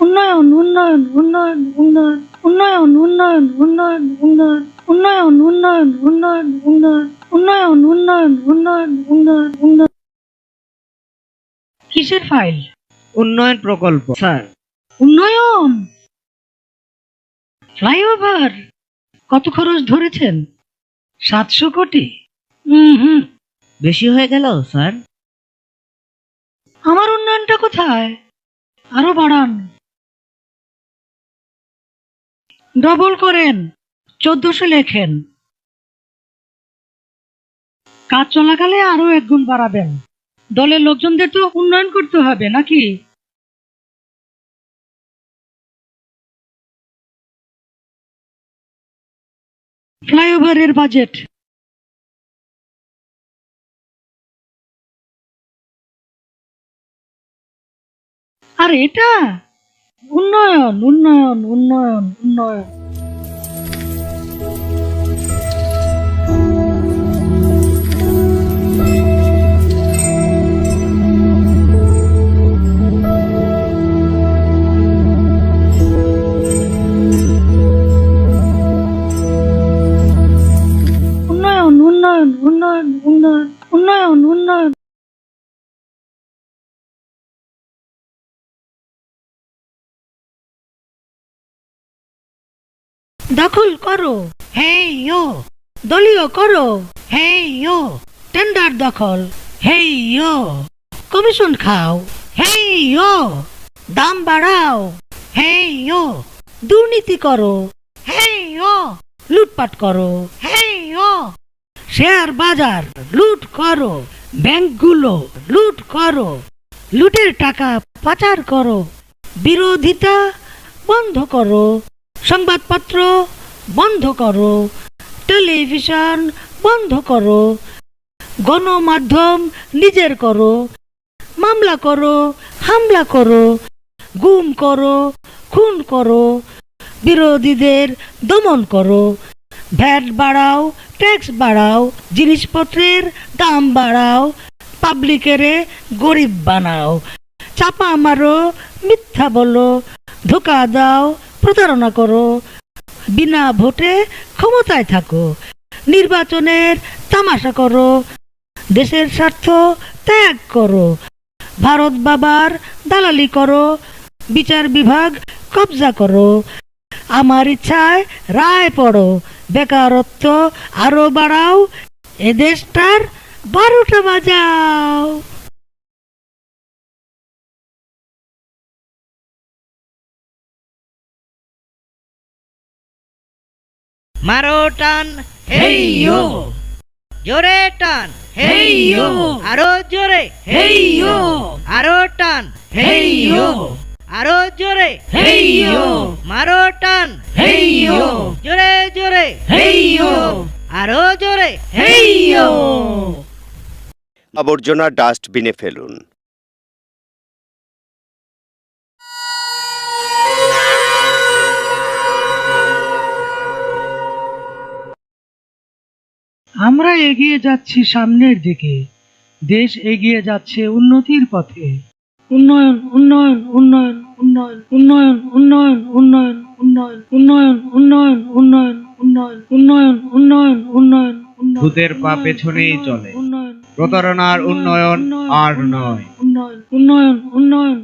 উন্নয়ন উন্নয়ন উন্নয়ন উন্নয়ন উন্নয়ন উন্নয়ন উন্নয়ন উন্নয়ন উন্নয়ন উন্নয়ন উন্নয়ন উন্নয়ন উন্নয়ন উন্নয়ন উন্নয়ন উন্নয়ন। কিসের ফাইল? উন্নয়ন প্রকল্প স্যার। উন্নয়ন ফ্লাইওভার কত খরচ ধরেছেন? 700 কোটি? হুম, বেশি হয়ে গেল স্যার। আমার উন্নয়নটা কোথায়? আরো বাড়ান, ডবল করেন, 1400 লেখেন। কাজ চলাকালে আরো 1 গুণ বাড়াবেন। দলের লোকজনদের তো উন্নয়ন করতে হবে নাকি? ফ্লাইওভারের বাজেট আর এটা উন্নয়ন উন্নয়ন উন্নয়ন উন্নয়ন। উন্নয়ন উন্নয়ন উন্নয়ন উন্নয়ন উন্নয়ন উন্নয়ন। দখল করো, হেই ইয়ো। দলীয় করো, হেই ইয়ো। টেন্ডার দখল, হেই ইয়ো। কমিশন খাও, হেই ইয়ো। দাম বাড়াও, হেই ইয়ো। দুর্নীতি করো, হেই ইয়ো। লুটপাট করো, হেই ইয়ো। শেয়ার বাজার লুট করো, ব্যাংকগুলো লুট করো, লুটের টাকা পাচার করো। বিরোধিতা বন্ধ করো, সংবাদপত্র বন্ধ করো, টেলিভিশন বন্ধ করো, গণমাধ্যম নিজের করো, মামলা করো, হামলা করো, গুম করো, খুন করো, বিরোধীদের দমন করো, ভ্যাট বাড়াও, ট্যাক্স বাড়াও, জিনিসপত্রের দাম বাড়াও, পাবলিকেরে গরিব বানাও, চাপা মারো, মিথ্যা বলো, ধোকা দাও, প্রতারণা করো, বিনা ভোটে ক্ষমতায় থাকো, নির্বাচনের তামাশা করো, দেশের স্বার্থ ত্যাগ করো, ভারত বাবার দালালি করো, বিচার বিভাগ কবজা করো, আমার ইচ্ছায় রায় পড়ো, বেকারত্ব আরো বাড়াও, এ দেশটার 12টা বাজাও। মারো টান, হেই ইয়ো। জোরে টান, হেই ইয়ো। আরো জোরে, হেই ইয়ো। আরো টান, হেই ইয়ো। আরো জোরে, হেই ইয়ো। মারো টান, হেই ইয়ো। জোরে জোরে, হেই ইয়ো। আরো জোরে, হেই ইয়ো। আবর্জনা ডাস্টবিনে ফেলুন। আমরা এগিয়ে যাচ্ছি সামনের দিকে, দেশ এগিয়ে যাচ্ছে উন্নতির পথে। উন্নয়ন উন্নয়ন উন্নয়ন উন্নয়ন উন্নয়ন উন্নয়ন উন্নয়ন উন্নয়ন উন্নয়ন উন্নয়ন উন্নয়ন উন্নয়ন উন্নয়ন উন্নয়ন উন্নয়ন উন্নয়ন। ভূতের পা পেছনেই চলে, প্রতারণার উন্নয়ন আর নয়। উন্নয়ন উন্নয়ন উন্নয়ন